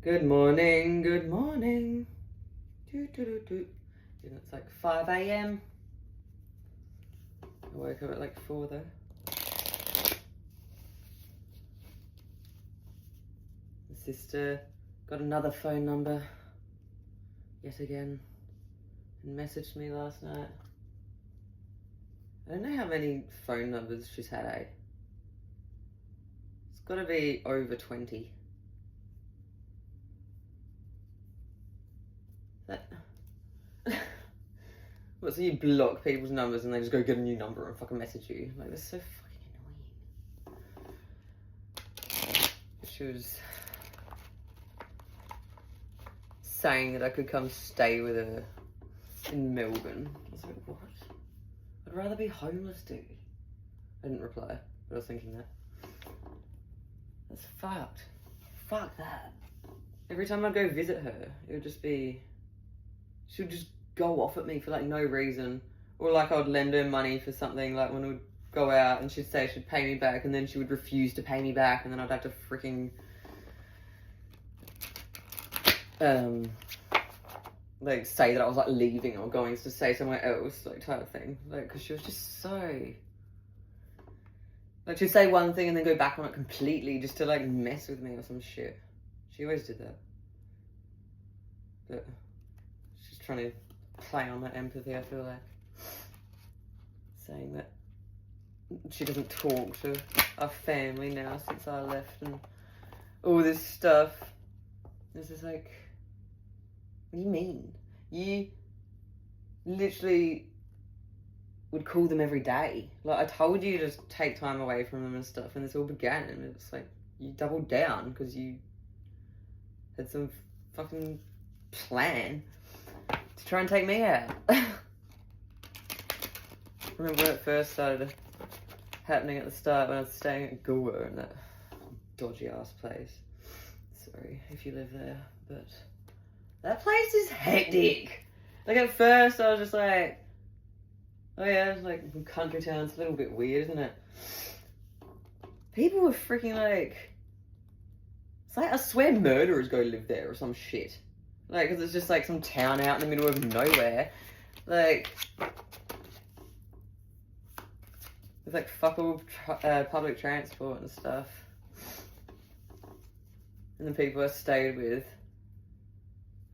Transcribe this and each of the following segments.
Good morning, good morning. Do, do, do, do. And it's like 5 a.m. I woke up at like 4 though. My sister got another phone number yet again and messaged me last night. I don't know how many phone numbers she's had, eh? It's gotta be over 20. What, so you block people's numbers and they just go get a new number and fucking message you? Like, that's so fucking annoying. She was saying that I could come stay with her in Melbourne. I was like, what? I'd rather be homeless, dude. I didn't reply, but I was thinking that. That's fucked. Fuck that. Every time I'd go visit her, it would just be... She would just go off at me for like no reason. Or like I would lend her money for something, like when we would go out and she'd say she'd pay me back and then she would refuse to pay me back and then I'd have to freaking... like say that I was like leaving or going to stay somewhere else, like type of thing. Like, because she was just so... Like, she'd say one thing and then go back on it completely just to like mess with me or some shit. She always did that. But she's trying to play on that empathy, I feel like. Saying that she doesn't talk to our family now since I left and all this stuff. It's just like, what do you mean? You literally would call them every day. Like, I told you to take time away from them and stuff, and this all began, and it's like, you doubled down because you had some fucking plan to try and take me out. Remember when it first started happening at the start when I was staying at Goa in that dodgy ass place. Sorry if you live there, but that place is hectic. Like, at first I was just like, oh yeah, it's like country town, it's a little bit weird, isn't it? People were freaking like, it's like, I swear murderers go live there or some shit. Like, cause it's just like some town out in the middle of nowhere. Like, with like fuck all public transport and stuff. And the people I stayed with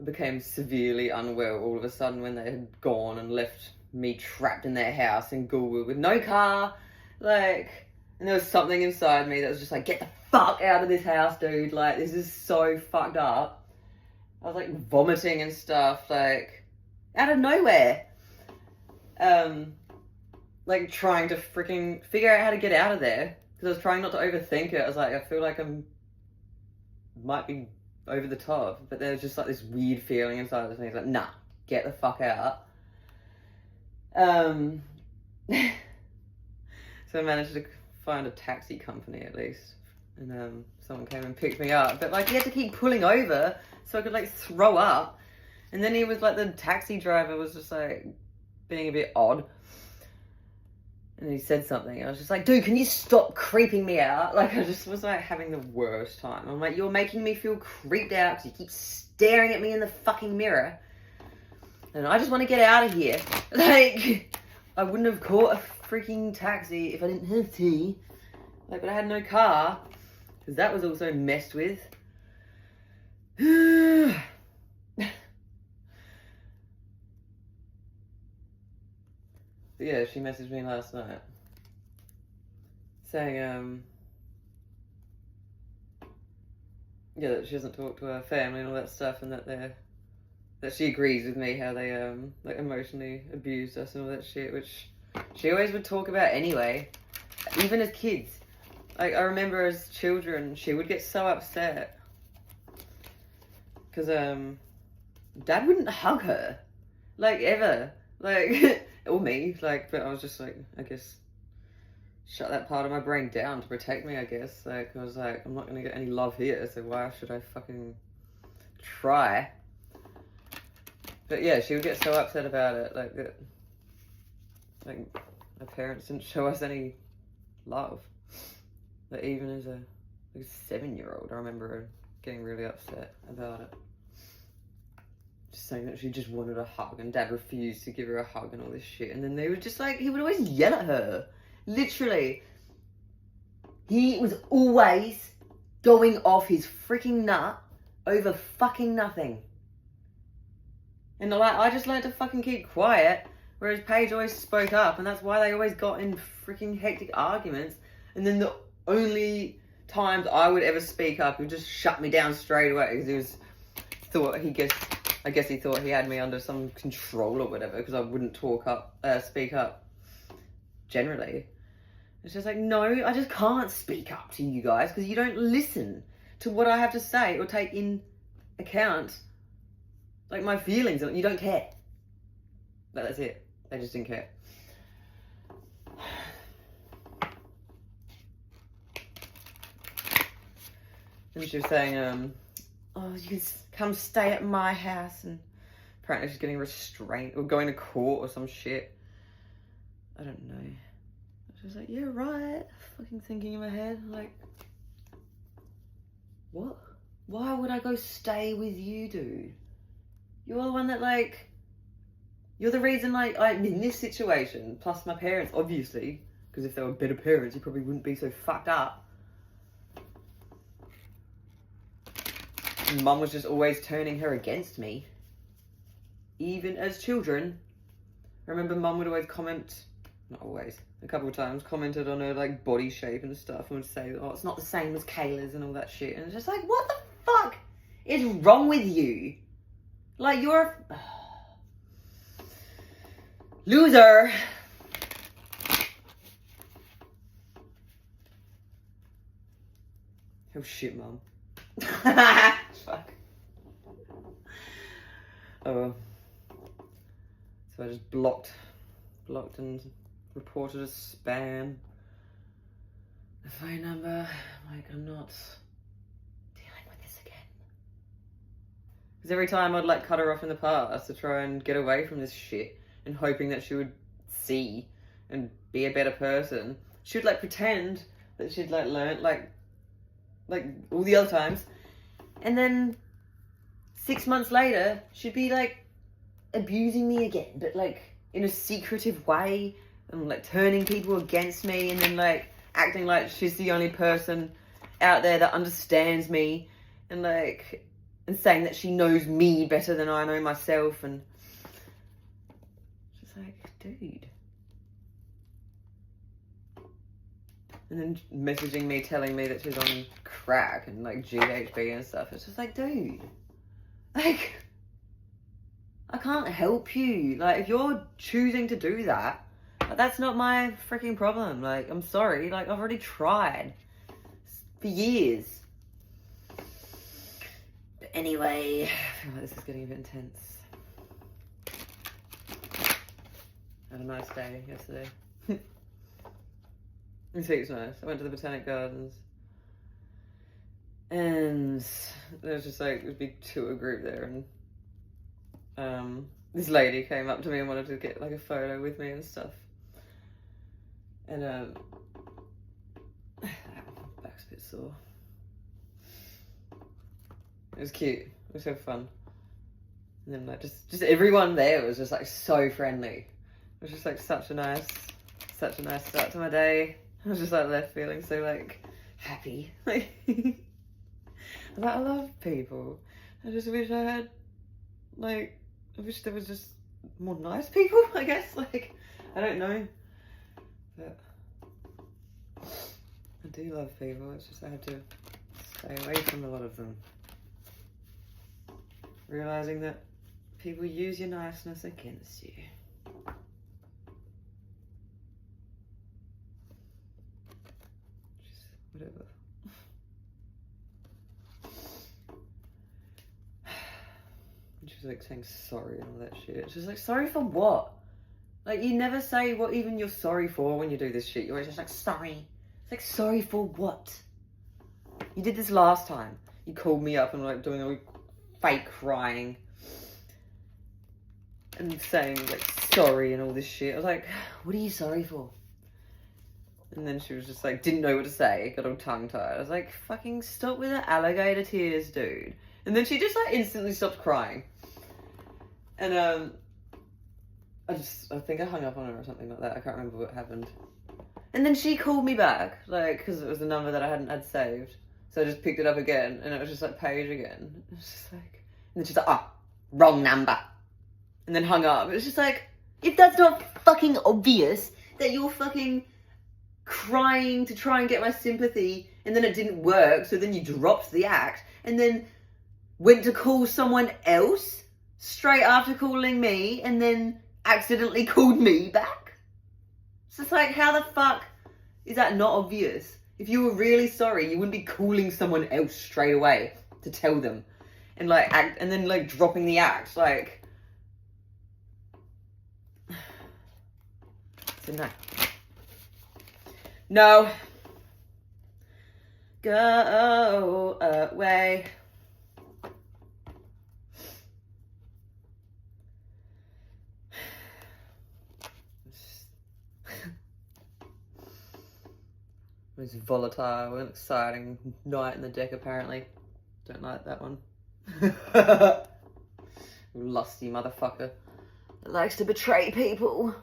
became severely unwell all of a sudden when they had gone and left me trapped in their house in Goulburn with no car. Like, and there was something inside me that was just like, get the fuck out of this house, dude. Like, this is so fucked up. I was like vomiting and stuff, like, out of nowhere. Like trying to freaking figure out how to get out of there. Because I was trying not to overthink it. I was like, I feel like might be over the top. But there was just like this weird feeling inside of me. It's like, nah, get the fuck out. So I managed to find a taxi company at least. And someone came and picked me up. But like, he had to keep pulling over so I could like throw up. And then he was like, the taxi driver was just like being a bit odd. And he said something, and I was just like, dude, can you stop creeping me out? Like, I just was like having the worst time. I'm like, you're making me feel creeped out because you keep staring at me in the fucking mirror. And I just want to get out of here. Like, I wouldn't have caught a freaking taxi if I didn't have to. Like, but I had no car, because that was also messed with. But yeah, she messaged me last night saying, yeah, that she doesn't talk to her family and all that stuff, and that she agrees with me how they like emotionally abused us and all that shit, which she always would talk about anyway, even as kids. Like, I remember as children, she would get so upset because Dad wouldn't hug her, like, ever, like. Or me, like, but I was just like, I guess, shut that part of my brain down to protect me, I guess. Like, I was like, I'm not gonna get any love here, so why should I fucking try? But yeah, she would get so upset about it, like, that, like, my parents didn't show us any love. Like, even as a 7-year-old, I remember her getting really upset about it. Just saying that she just wanted a hug and Dad refused to give her a hug and all this shit. And then they were just like, he would always yell at her. Literally. He was always going off his freaking nut over fucking nothing. And like, I just learned to fucking keep quiet, whereas Paige always spoke up, and that's why they always got in freaking hectic arguments. And then the only times I would ever speak up, he would just shut me down straight away, because I guess he thought he had me under some control or whatever, because I wouldn't speak up generally. It's just like, no, I just can't speak up to you guys because you don't listen to what I have to say or take in account, like, my feelings. You don't care. But that's it. They just didn't care. And she was saying, oh, you can come stay at my house, and apparently she's getting restrained or going to court or some shit. I don't know. She was like, yeah, right. Fucking thinking in my head, like, what? Why would I go stay with you, dude? You're the one that, like, you're the reason, like, I'm in this situation, plus my parents, obviously, because if they were better parents, you probably wouldn't be so fucked up. And Mum was just always turning her against me. Even as children. I remember Mum would always comment, not always, a couple of times, commented on her, like, body shape and stuff, and would say, oh, it's not the same as Kayla's and all that shit. And it's just like, what the fuck is wrong with you? Like, you're a loser. Oh shit, Mum. Fuck. Oh. So I just blocked and reported as spam. The phone number, like, I'm not dealing with this again. Because every time I'd, like, cut her off in the past to try and get away from this shit and hoping that she would see and be a better person, she would, like, pretend that she'd, like, learnt, like all the other times. And then 6 months later, she'd be, like, abusing me again, but, like, in a secretive way, and, like, turning people against me, and then, like, acting like she's the only person out there that understands me, and, like, and saying that she knows me better than I know myself, and she's like, dude. And then messaging me, telling me that she's on crack and, like, GHB and stuff. It's just like, dude, like, I can't help you. Like, if you're choosing to do that, that's not my freaking problem. Like, I'm sorry. Like, I've already tried for years. But anyway, I feel like this is getting a bit intense. Had a nice day yesterday. This week's nice. I went to the Botanic Gardens. And there was just, like, a big tour group there, and this lady came up to me and wanted to get, like, a photo with me and stuff. And my back's a bit sore. It was cute. It was so fun. And then, like, just everyone there was just, like, so friendly. It was just, like, such a nice start to my day. I was just, like, left feeling so, like, happy. Like, I love people. I just wish I had, like, I wish there was just more nice people, I guess. Like, I don't know. But I do love people. It's just I have to stay away from a lot of them. Realising that people use your niceness against you. Just whatever. She was, like, saying sorry and all that shit. She's like, sorry for what? Like, you never say what even you're sorry for when you do this shit. You're always just like, sorry. It's like, sorry for what? You did this last time. You called me up and, like, doing all fake crying. And saying, like, sorry and all this shit. I was like, what are you sorry for? And then she was just like, didn't know what to say, got all tongue-tied. I was like, fucking stop with the alligator tears, dude. And then she just like instantly stopped crying. And I think I hung up on her or something like that. I can't remember what happened. And then she called me back, like, because it was the number that I hadn't had saved. So I just picked it up again, and it was just like Paige again. It was just like, and then she's like, oh, wrong number. And then hung up. It was just like, if that's not fucking obvious that you're fucking crying to try and get my sympathy, and then it didn't work, so then you dropped the act, and then went to call someone else straight after calling me, and then accidentally called me back. So it's like, how the fuck is that not obvious? If you were really sorry, you wouldn't be calling someone else straight away to tell them, and like act, and then like dropping the act, like. So no. No. Go away. It was volatile, an exciting night in the deck apparently. Don't like that one. Lusty motherfucker that likes to betray people.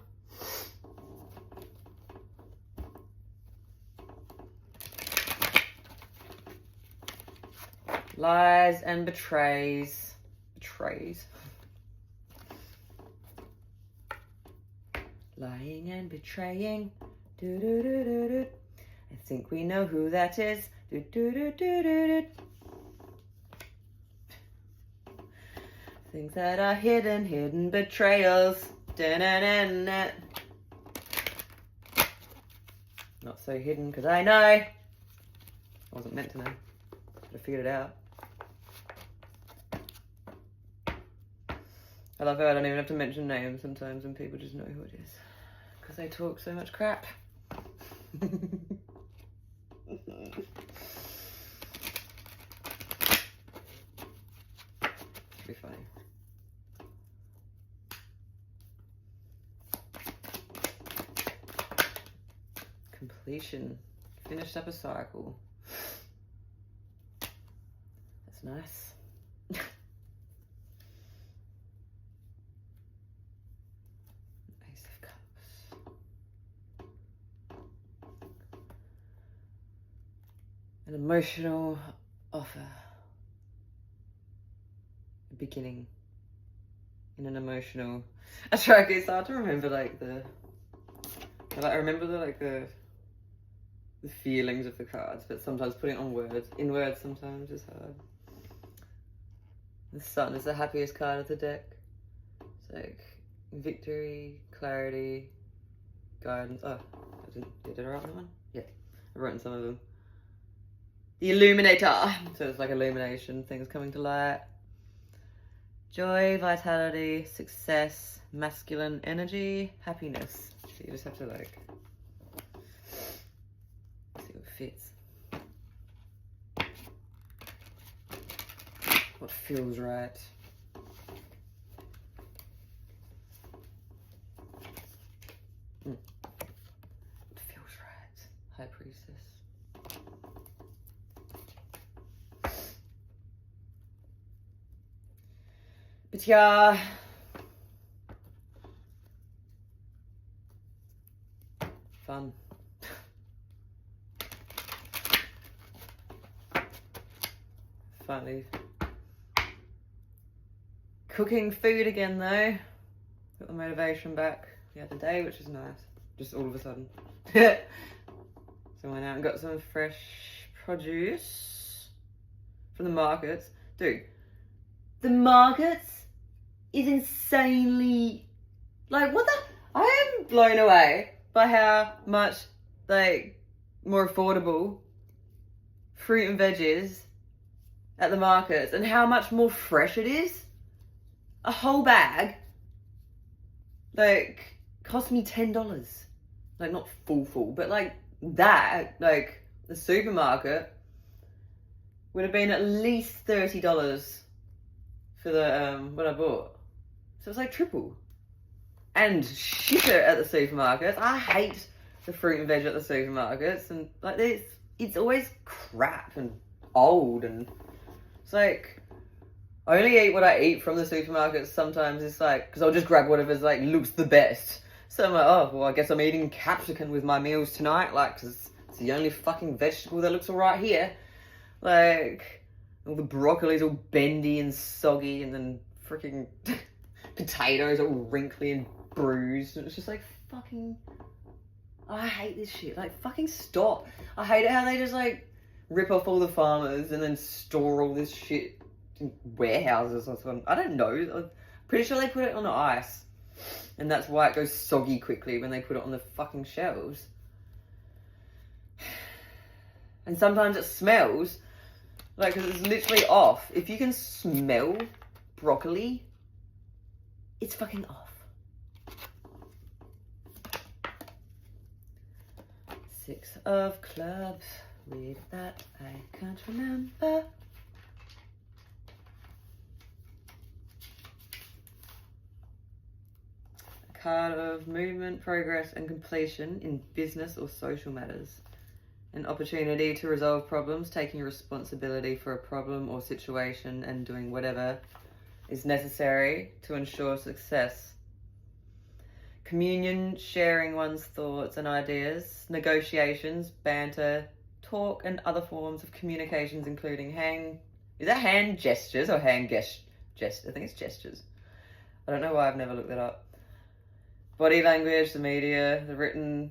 Lies and betrays. Betrays. Lying and betraying. Do do do do do. I think we know who that is. Do do do do do do. Things that are hidden betrayals. Da na na na. Not so hidden because I know. I wasn't meant to know. I figured it out. I love how I don't even have to mention names sometimes and people just know who it is. Because they talk so much crap. Should be funny. Completion. Finished up a cycle. That's nice. Ace of Cups. An emotional offer. A beginning in an emotional. I try. It's hard to remember like I remember the feelings of the cards, but sometimes putting it on words, in words sometimes is hard. The Sun is the happiest card of the deck. It's like victory, clarity, guidance. Oh, did I write that one? Yeah, I've written some of them. The Illuminator. So it's like illumination, things coming to light. Joy, vitality, success, masculine energy, happiness. So you just have to like see what fits. What feels right. What feels right. High Priestess. But yeah. Fun. Finally cooking food again though. Got the motivation back the other day, which is nice. Just all of a sudden. So I went out and got some fresh produce from the markets. Dude, the markets is insanely, like, what the, I am blown away by how much, like, more affordable fruit and veggies at the markets and how much more fresh it is. A whole bag, like, cost me $10. Like, not full, but like that, like, the supermarket would have been at least $30 for the, what I bought. So it's like triple. And shit at the supermarket. I hate the fruit and veg at the supermarkets, and like it's always crap and old, and it's like I only eat what I eat from the supermarkets. Sometimes it's like because I'll just grab whatever's like looks the best. So I'm like, oh well, I guess I'm eating capsicum with my meals tonight, like because it's the only fucking vegetable that looks alright here. Like all the broccoli's all bendy and soggy, and then freaking potatoes all wrinkly and bruised, and it's just like fucking. I hate this shit. Like, fucking stop. I hate it how they just, like, rip off all the farmers and then store all this shit in warehouses or something. I don't know. I'm pretty sure they put it on ice. And that's why it goes soggy quickly when they put it on the fucking shelves. And sometimes it smells. Like, because it's literally off. If you can smell broccoli, it's fucking off. 6 of clubs, with that I can't remember. A card of movement, progress and completion in business or social matters. An opportunity to resolve problems, taking responsibility for a problem or situation and doing whatever is necessary to ensure success. Communion, sharing one's thoughts and ideas, negotiations, banter, talk, and other forms of communications, including hand gestures or hand gestures? I think it's gestures. I don't know why I've never looked that up. Body language, the media, the written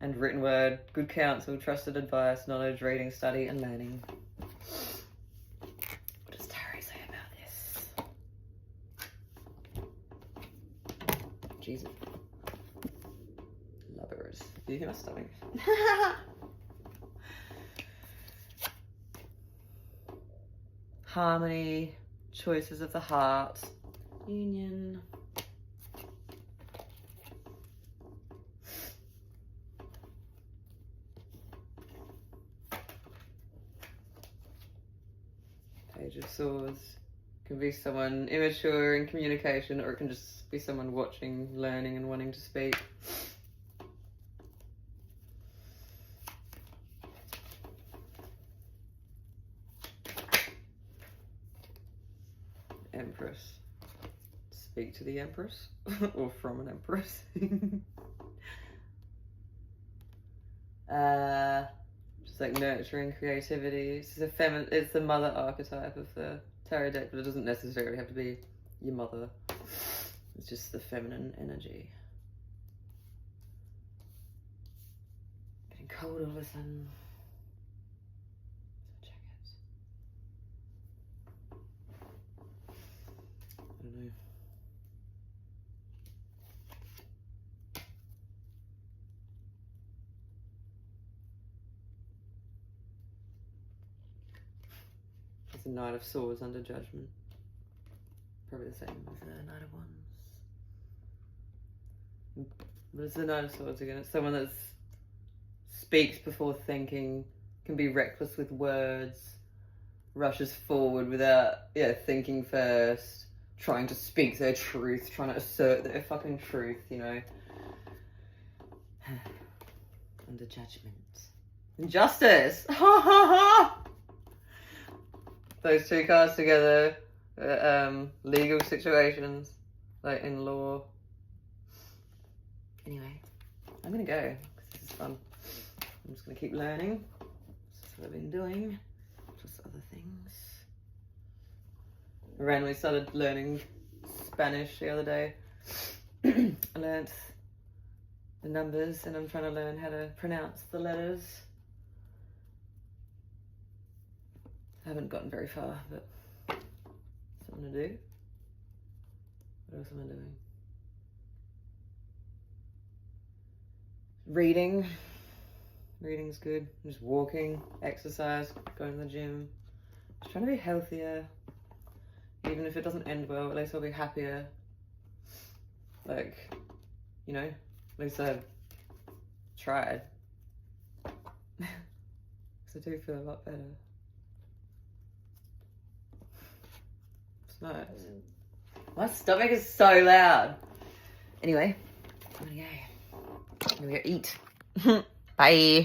word, good counsel, trusted advice, knowledge, reading, study, and learning. What does Tarot say about this? Jesus. Lovers. Do you hear my stomach? Harmony, choices of the heart, union. Page of Swords. Can be someone immature in communication, or it can just be someone watching, learning, and wanting to speak. Empress. Speak to the Empress, or from an Empress. Just like nurturing creativity. It's the mother archetype of the tarot deck, but it doesn't necessarily have to be your mother. It's just the feminine energy. Getting cold all of a sudden. Jacket. I don't know. It's a Knight of Swords under Judgment. Probably the same as the Knight of Wands. But it's the Knight of Swords again. It's someone that speaks before thinking, can be reckless with words, rushes forward without thinking first, trying to speak their truth, trying to assert their fucking truth, you know. Under Judgment. Injustice! Ha ha ha! Those two cards together, legal situations, like in law. Anyway, I'm gonna go, because this is fun. I'm just gonna keep learning. This is what I've been doing, plus other things. I randomly started learning Spanish the other day. I learnt the numbers, and I'm trying to learn how to pronounce the letters. I haven't gotten very far, but something to do. What else am I doing? Reading. Reading's good. I'm just walking, exercise, going to the gym. Just trying to be healthier. Even if it doesn't end well, at least I'll be happier. Like, you know, at least I've tried. Because I do feel a lot better. It's nice. My stomach is so loud. Anyway, I'm gonna go. I'm gonna eat. Bye.